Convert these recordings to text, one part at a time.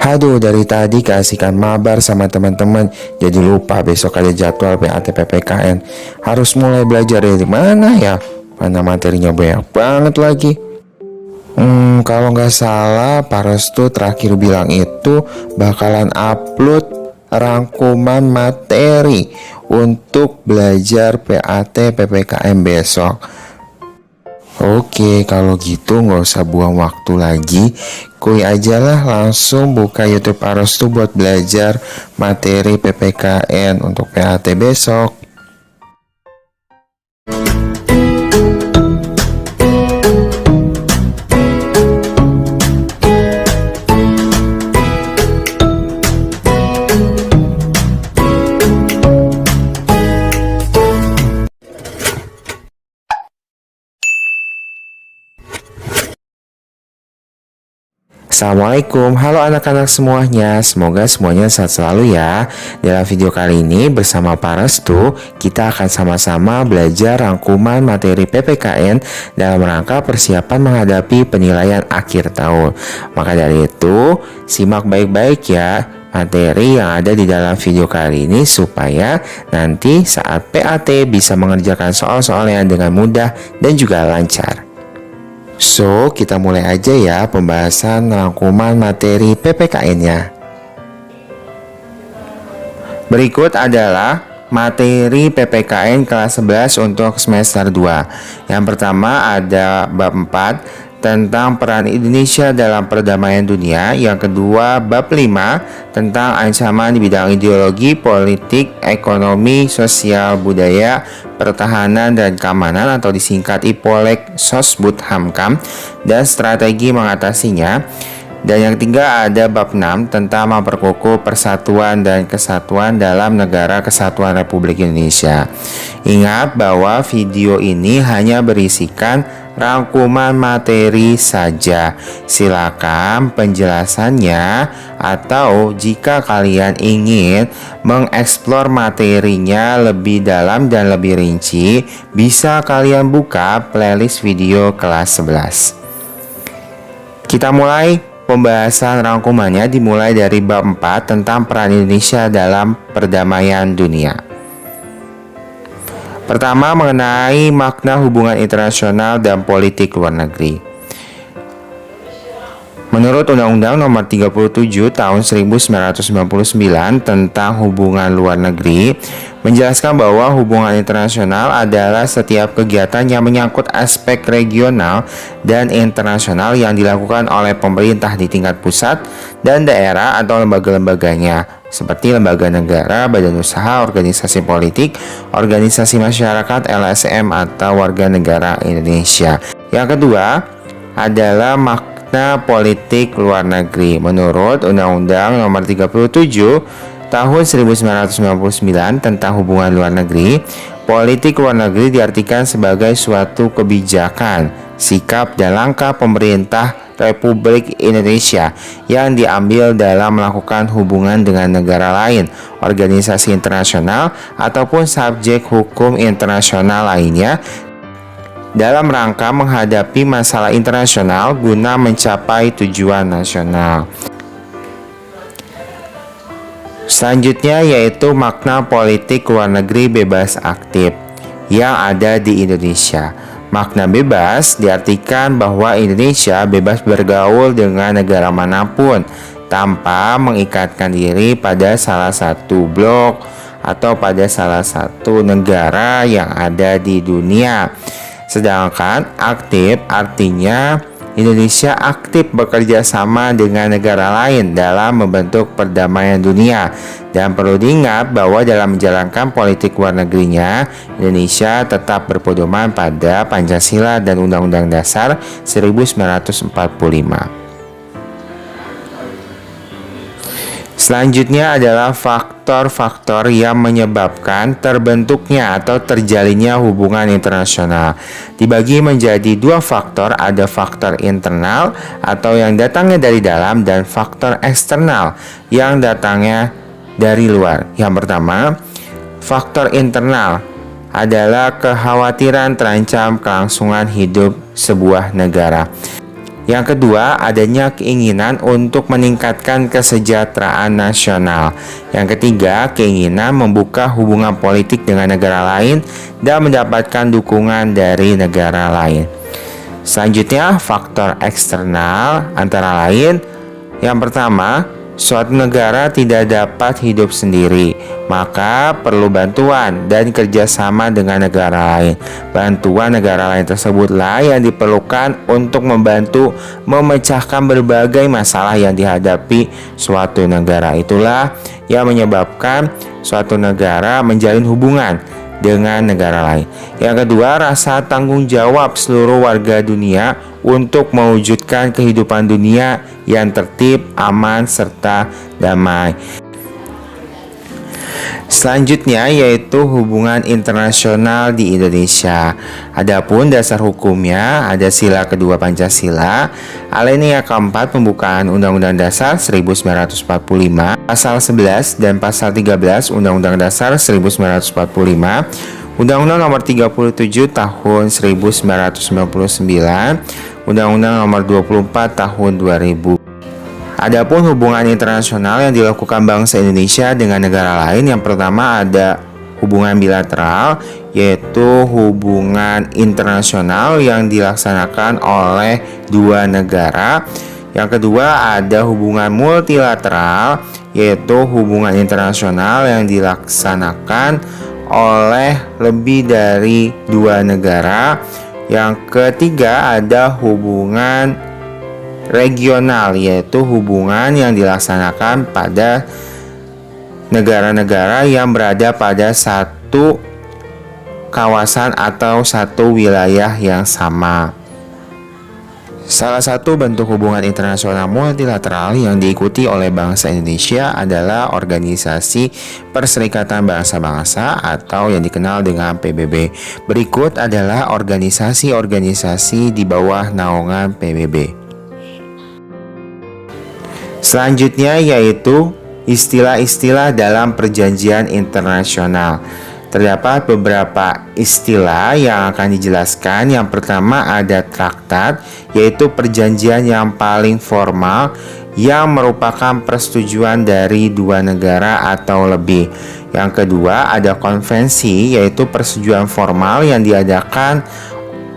Aduh, dari tadi keasikan mabar sama teman-teman, jadi lupa besok ada jadwal PAT PPKN. Harus mulai belajar dari mana ya? Mana materinya banyak banget lagi. Kalau nggak salah, Pak Restu terakhir bilang itu bakalan upload rangkuman materi untuk belajar PAT PPKM besok. Oke, kalau gitu nggak usah buang waktu lagi. Kuy aja lah, langsung buka YouTube Pak Restu buat belajar materi PPKN untuk PAT besok. Assalamualaikum, halo anak-anak semuanya. Semoga semuanya sehat selalu ya. Dalam video kali ini bersama Pak Restu, kita akan sama-sama belajar rangkuman materi PPKN dalam rangka persiapan menghadapi penilaian akhir tahun. Maka dari itu, simak baik-baik ya materi yang ada di dalam video kali ini supaya nanti saat PAT bisa mengerjakan soal-soalnya dengan mudah dan juga lancar. So, kita mulai aja ya pembahasan rangkuman materi PPKN-nya. Berikut adalah materi PPKN kelas 11 untuk semester 2. Yang pertama ada bab 4 tentang peran Indonesia dalam perdamaian dunia. Yang kedua bab 5 tentang ancaman di bidang ideologi, politik, ekonomi, sosial, budaya, pertahanan dan keamanan atau disingkat IPOLEK Sosbud Hamkam dan strategi mengatasinya. Dan yang ketiga ada bab 6 tentang memperkokoh persatuan dan kesatuan dalam Negara Kesatuan Republik Indonesia. Ingat bahwa video ini hanya berisikan rangkuman materi saja. Silakan penjelasannya atau jika kalian ingin mengeksplor materinya lebih dalam dan lebih rinci, bisa kalian buka playlist video kelas 11. Kita mulai. Pembahasan rangkumannya dimulai dari bab 4 tentang peran Indonesia dalam perdamaian dunia. Pertama, mengenai makna hubungan internasional dan politik luar negeri. Menurut Undang-Undang Nomor 37 Tahun 1999 tentang hubungan luar negeri, menjelaskan bahwa hubungan internasional adalah setiap kegiatan yang menyangkut aspek regional dan internasional yang dilakukan oleh pemerintah di tingkat pusat dan daerah atau lembaga-lembaganya, seperti lembaga negara, badan usaha, organisasi politik, organisasi masyarakat, LSM, atau warga negara Indonesia. Yang kedua adalah makna politik luar negeri. Menurut Undang-Undang Nomor 37 Tahun 1999 tentang hubungan luar negeri, politik luar negeri diartikan sebagai suatu kebijakan, sikap dan langkah pemerintah Republik Indonesia yang diambil dalam melakukan hubungan dengan negara lain, organisasi internasional ataupun subjek hukum internasional lainnya dalam rangka menghadapi masalah internasional guna mencapai tujuan nasional. Selanjutnya yaitu makna politik luar negeri bebas aktif yang ada di Indonesia. Makna bebas diartikan bahwa Indonesia bebas bergaul dengan negara manapun tanpa mengikatkan diri pada salah satu blok atau pada salah satu negara yang ada di dunia. Sedangkan aktif artinya Indonesia aktif bekerja sama dengan negara lain dalam membentuk perdamaian dunia. Dan perlu diingat bahwa dalam menjalankan politik luar negerinya, Indonesia tetap berpedoman pada Pancasila dan Undang-Undang Dasar 1945. Selanjutnya adalah faktor-faktor yang menyebabkan terbentuknya atau terjalinnya hubungan internasional. Dibagi menjadi dua faktor, ada faktor internal atau yang datangnya dari dalam dan faktor eksternal yang datangnya dari luar. Yang pertama, faktor internal adalah kekhawatiran terancam kelangsungan hidup sebuah negara. Yang kedua, adanya keinginan untuk meningkatkan kesejahteraan nasional. Yang ketiga, keinginan membuka hubungan politik dengan negara lain dan mendapatkan dukungan dari negara lain. Selanjutnya, faktor eksternal antara lain, yang pertama, suatu negara tidak dapat hidup sendiri, maka perlu bantuan dan kerjasama dengan negara lain. Bantuan negara lain tersebutlah yang diperlukan untuk membantu memecahkan berbagai masalah yang dihadapi suatu negara. Itulah yang menyebabkan suatu negara menjalin hubungan dengan negara lain. Yang kedua, rasa tanggung jawab seluruh warga dunia untuk mewujudkan kehidupan dunia yang tertib, aman, serta damai. Selanjutnya yaitu hubungan internasional di Indonesia. Adapun dasar hukumnya ada sila kedua Pancasila, alinea keempat pembukaan Undang-Undang Dasar 1945, pasal 11 dan pasal 13 Undang-Undang Dasar 1945, Undang-Undang Nomor 37 Tahun 1999, Undang-Undang Nomor 24 Tahun 2000. Adapun hubungan internasional yang dilakukan bangsa Indonesia dengan negara lain, yang pertama ada hubungan bilateral, yaitu hubungan internasional yang dilaksanakan oleh dua negara. Yang kedua ada hubungan multilateral, yaitu hubungan internasional yang dilaksanakan oleh lebih dari dua negara. Yang ketiga ada hubungan regional, yaitu hubungan yang dilaksanakan pada negara-negara yang berada pada satu kawasan atau satu wilayah yang sama. Salah satu bentuk hubungan internasional multilateral yang diikuti oleh bangsa Indonesia adalah Organisasi Perserikatan Bangsa-Bangsa atau yang dikenal dengan PBB. Berikut adalah organisasi-organisasi di bawah naungan PBB. Selanjutnya yaitu istilah-istilah dalam perjanjian internasional. Terdapat beberapa istilah yang akan dijelaskan. Yang pertama ada traktat, yaitu perjanjian yang paling formal yang merupakan persetujuan dari dua negara atau lebih. Yang kedua ada konvensi, yaitu persetujuan formal yang diadakan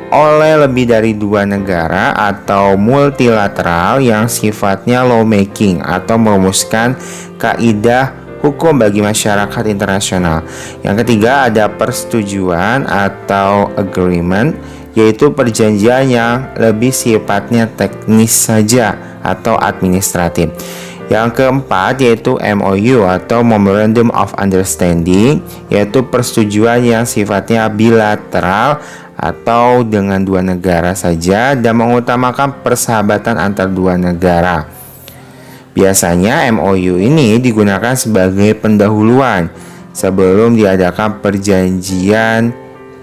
oleh lebih dari dua negara, atau multilateral yang sifatnya lawmaking atau merumuskan kaidah hukum bagi masyarakat internasional. Yang ketiga ada persetujuan atau agreement, yaitu perjanjian yang lebih sifatnya teknis saja atau administratif. Yang keempat yaitu MOU atau Memorandum of Understanding, yaitu persetujuan yang sifatnya bilateral atau dengan dua negara saja dan mengutamakan persahabatan antar dua negara. Biasanya MOU ini digunakan sebagai pendahuluan sebelum diadakan perjanjian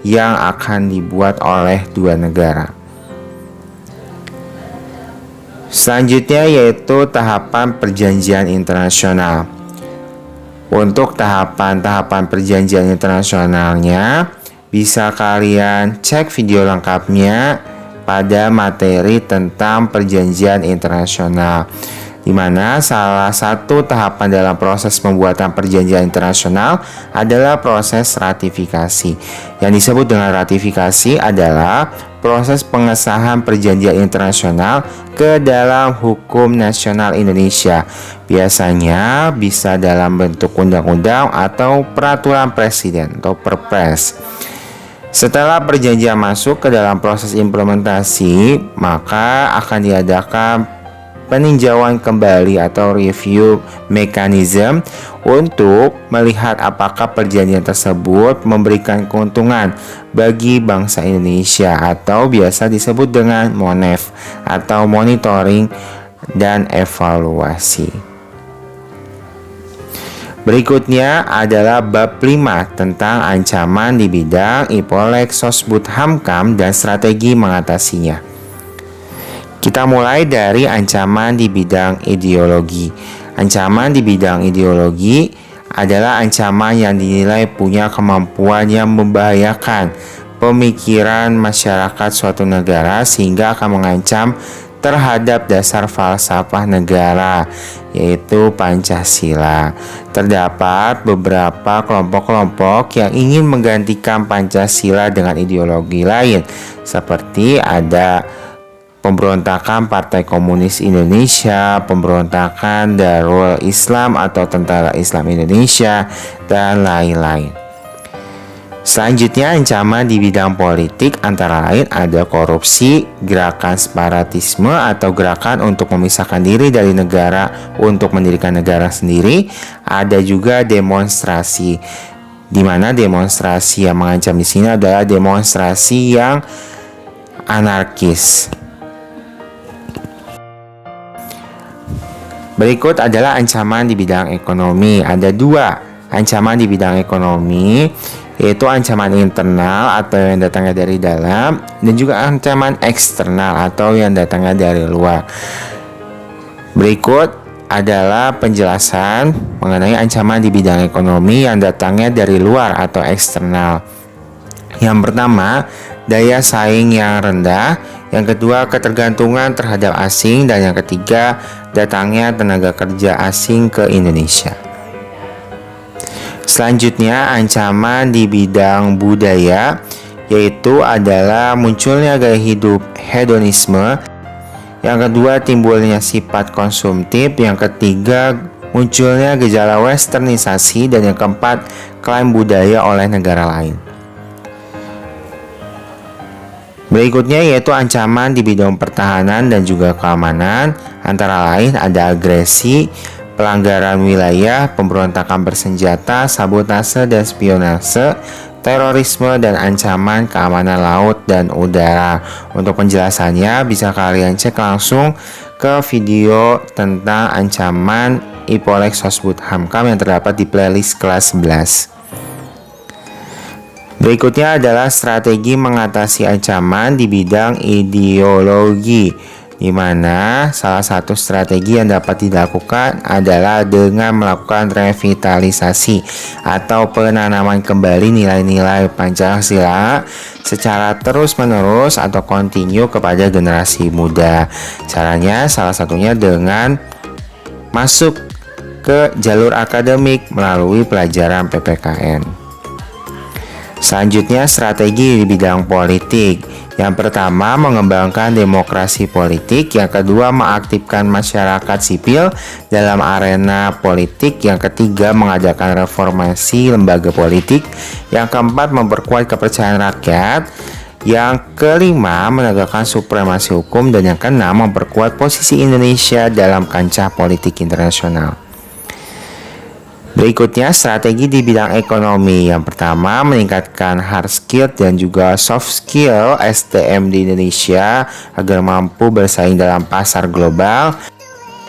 yang akan dibuat oleh dua negara. Selanjutnya yaitu tahapan perjanjian internasional. Untuk tahapan-tahapan perjanjian internasionalnya bisa kalian cek video lengkapnya pada materi tentang perjanjian internasional, di mana salah satu tahapan dalam proses pembuatan perjanjian internasional adalah proses ratifikasi. Yang disebut dengan ratifikasi adalah proses pengesahan perjanjian internasional ke dalam hukum nasional Indonesia. Biasanya bisa dalam bentuk undang-undang atau peraturan presiden atau Perpres. Setelah perjanjian masuk ke dalam proses implementasi, maka akan diadakan peninjauan kembali atau review mechanism untuk melihat apakah perjanjian tersebut memberikan keuntungan bagi bangsa Indonesia atau biasa disebut dengan MONEF atau monitoring dan evaluasi. Berikutnya adalah bab 5 tentang ancaman di bidang IPOLEK, Sosbud, Hamkam, dan strategi mengatasinya. Kita mulai dari ancaman di bidang ideologi. Ancaman di bidang ideologi adalah ancaman yang dinilai punya kemampuan yang membahayakan pemikiran masyarakat suatu negara sehingga akan mengancam terhadap dasar falsafah negara, yaitu Pancasila. Terdapat beberapa kelompok-kelompok yang ingin menggantikan Pancasila dengan ideologi lain, seperti ada pemberontakan Partai Komunis Indonesia, pemberontakan Darul Islam atau Tentara Islam Indonesia, dan lain-lain. Selanjutnya, ancaman di bidang politik antara lain ada korupsi, gerakan separatisme atau gerakan untuk memisahkan diri dari negara untuk mendirikan negara sendiri. Ada juga demonstrasi, di mana demonstrasi yang mengancam di sini adalah demonstrasi yang anarkis. Berikut adalah ancaman di bidang ekonomi. Ada dua ancaman di bidang ekonomi, yaitu ancaman internal atau yang datangnya dari dalam, dan juga ancaman eksternal atau yang datangnya dari luar. Berikut adalah penjelasan mengenai ancaman di bidang ekonomi yang datangnya dari luar atau eksternal. Yang pertama, daya saing yang rendah. Yang kedua, ketergantungan terhadap asing. Dan yang ketiga, datangnya tenaga kerja asing ke Indonesia. Selanjutnya, ancaman di bidang budaya, yaitu adalah munculnya gaya hidup hedonisme. Yang kedua, timbulnya sifat konsumtif. Yang ketiga, munculnya gejala westernisasi. Dan yang keempat, klaim budaya oleh negara lain. Berikutnya yaitu ancaman di bidang pertahanan dan juga keamanan. Antara lain ada agresi, pelanggaran wilayah, pemberontakan bersenjata, sabotase dan spionase, terorisme, dan ancaman keamanan laut dan udara. Untuk penjelasannya bisa kalian cek langsung ke video tentang ancaman IPOLEK Sosbud Hamkam yang terdapat di playlist kelas 11. Berikutnya adalah strategi mengatasi ancaman di bidang ideologi, di mana salah satu strategi yang dapat dilakukan adalah dengan melakukan revitalisasi atau penanaman kembali nilai-nilai Pancasila secara terus-menerus atau kontinu kepada generasi muda. Caranya salah satunya dengan masuk ke jalur akademik melalui pelajaran PPKN. Selanjutnya, strategi di bidang politik. Yang pertama, mengembangkan demokrasi politik. Yang kedua, mengaktifkan masyarakat sipil dalam arena politik. Yang ketiga, mengadakan reformasi lembaga politik. Yang keempat, memperkuat kepercayaan rakyat. Yang kelima, menegakkan supremasi hukum. Dan yang keenam, memperkuat posisi Indonesia dalam kancah politik internasional. Berikutnya, strategi di bidang ekonomi. Yang pertama, meningkatkan hard skill dan juga soft skill SDM di Indonesia agar mampu bersaing dalam pasar global.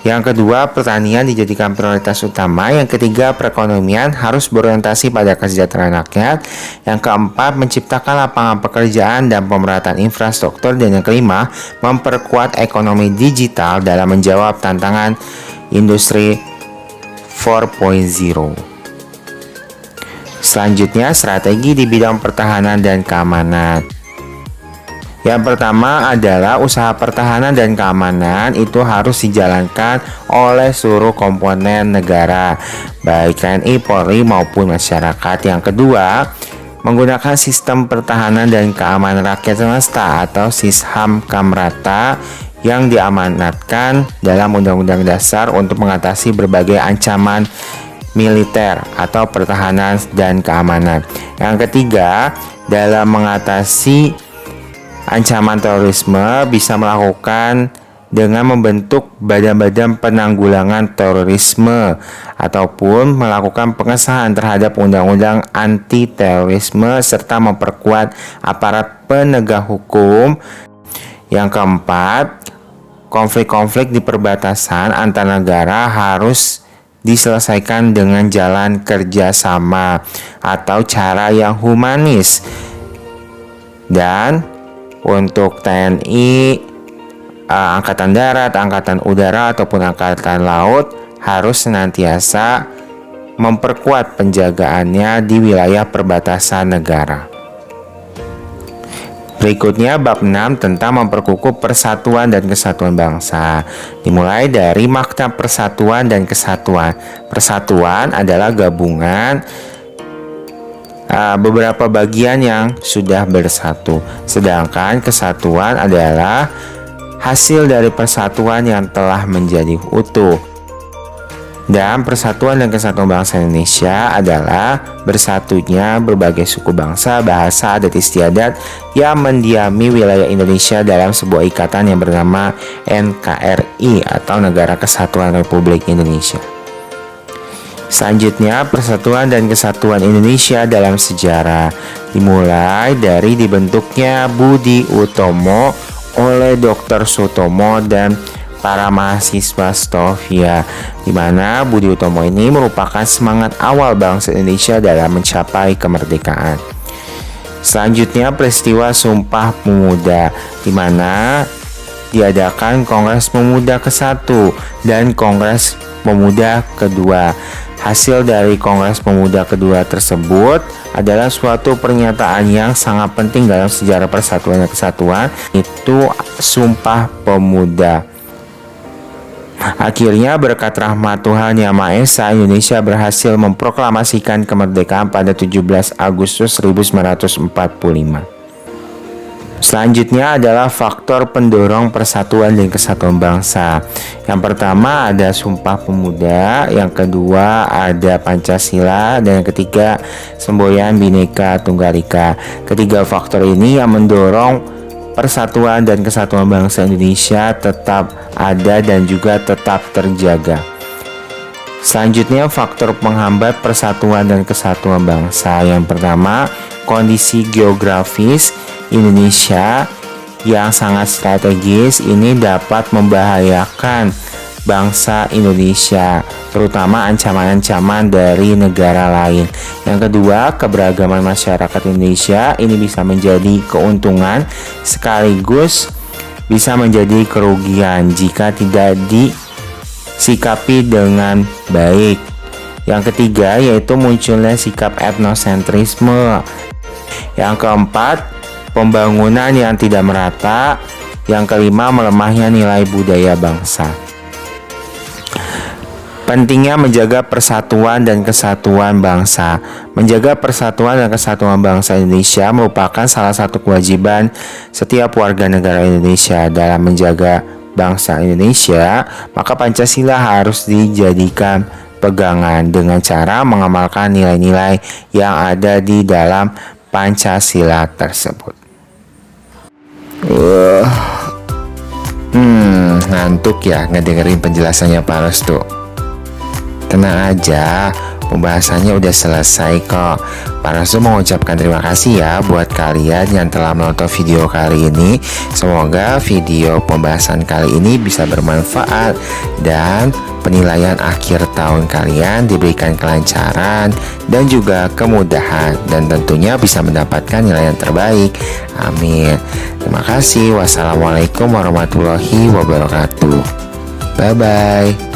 Yang kedua, pertanian dijadikan prioritas utama. Yang ketiga, perekonomian harus berorientasi pada kesejahteraan rakyat. Yang keempat, menciptakan lapangan pekerjaan dan pemerataan infrastruktur. Dan yang kelima, memperkuat ekonomi digital dalam menjawab tantangan industri 4.0. Selanjutnya, strategi di bidang pertahanan dan keamanan. Yang pertama adalah usaha pertahanan dan keamanan itu harus dijalankan oleh seluruh komponen negara, baik TNI, Polri maupun masyarakat. Yang kedua, menggunakan sistem pertahanan dan keamanan rakyat semesta atau SISHAM Kamrata yang diamanatkan dalam Undang-Undang Dasar untuk mengatasi berbagai ancaman militer atau pertahanan dan keamanan. Yang ketiga, dalam mengatasi ancaman terorisme bisa melakukan dengan membentuk badan-badan penanggulangan terorisme ataupun melakukan pengesahan terhadap undang-undang anti terorisme serta memperkuat aparat penegak hukum. Yang keempat, konflik-konflik di perbatasan antar negara harus diselesaikan dengan jalan kerjasama atau cara yang humanis. Dan untuk TNI, Angkatan Darat, Angkatan Udara ataupun Angkatan Laut harus senantiasa memperkuat penjagaannya di wilayah perbatasan negara. Berikutnya bab 6 tentang memperkukuh persatuan dan kesatuan bangsa. Dimulai dari makna persatuan dan kesatuan. Persatuan adalah gabungan beberapa bagian yang sudah bersatu. Sedangkan kesatuan adalah hasil dari persatuan yang telah menjadi utuh. Dan persatuan dan kesatuan bangsa Indonesia adalah bersatunya berbagai suku bangsa, bahasa, adat istiadat yang mendiami wilayah Indonesia dalam sebuah ikatan yang bernama NKRI atau Negara Kesatuan Republik Indonesia. Selanjutnya, persatuan dan kesatuan Indonesia dalam sejarah dimulai dari dibentuknya Budi Utomo oleh Dr. Sutomo dan para mahasiswa Stovia, di mana Budi Utomo ini merupakan semangat awal bangsa Indonesia dalam mencapai kemerdekaan. Selanjutnya, peristiwa Sumpah Pemuda, di mana diadakan Kongres Pemuda ke-1 dan Kongres Pemuda kedua. Hasil dari Kongres Pemuda kedua tersebut adalah suatu pernyataan yang sangat penting dalam sejarah persatuan dan kesatuan, itu Sumpah Pemuda. Akhirnya berkat rahmat Tuhan Yang Maha Esa, Indonesia berhasil memproklamasikan kemerdekaan pada 17 Agustus 1945. Selanjutnya adalah faktor pendorong persatuan dan kesatuan bangsa. Yang pertama ada Sumpah Pemuda, yang kedua ada Pancasila, dan yang ketiga semboyan Bhinneka Tunggal Ika. Ketiga faktor ini yang mendorong persatuan dan kesatuan bangsa Indonesia tetap ada dan juga tetap terjaga. Selanjutnya, faktor penghambat persatuan dan kesatuan bangsa. Yang pertama, kondisi geografis Indonesia yang sangat strategis ini dapat membahayakan bangsa Indonesia, terutama ancaman-ancaman dari negara lain. Yang kedua, keberagaman masyarakat Indonesia ini bisa menjadi keuntungan sekaligus bisa menjadi kerugian jika tidak disikapi dengan baik. Yang ketiga, yaitu munculnya sikap etnosentrisme. Yang keempat, pembangunan yang tidak merata. Yang kelima, melemahnya nilai budaya bangsa. Pentingnya menjaga persatuan dan kesatuan bangsa. Menjaga persatuan dan kesatuan bangsa Indonesia merupakan salah satu kewajiban setiap warga negara Indonesia. Dalam menjaga bangsa Indonesia, maka Pancasila harus dijadikan pegangan dengan cara mengamalkan nilai-nilai yang ada di dalam Pancasila tersebut. Ngantuk ya ngedengerin penjelasannya Pak Restu. Tenang aja, pembahasannya udah selesai kok. Pak Restu mengucapkan terima kasih ya buat kalian yang telah menonton video kali ini. Semoga video pembahasan kali ini bisa bermanfaat dan penilaian akhir tahun kalian diberikan kelancaran dan juga kemudahan, dan tentunya bisa mendapatkan nilai yang terbaik. Amin. Terima kasih. Wassalamualaikum warahmatullahi wabarakatuh. Bye bye.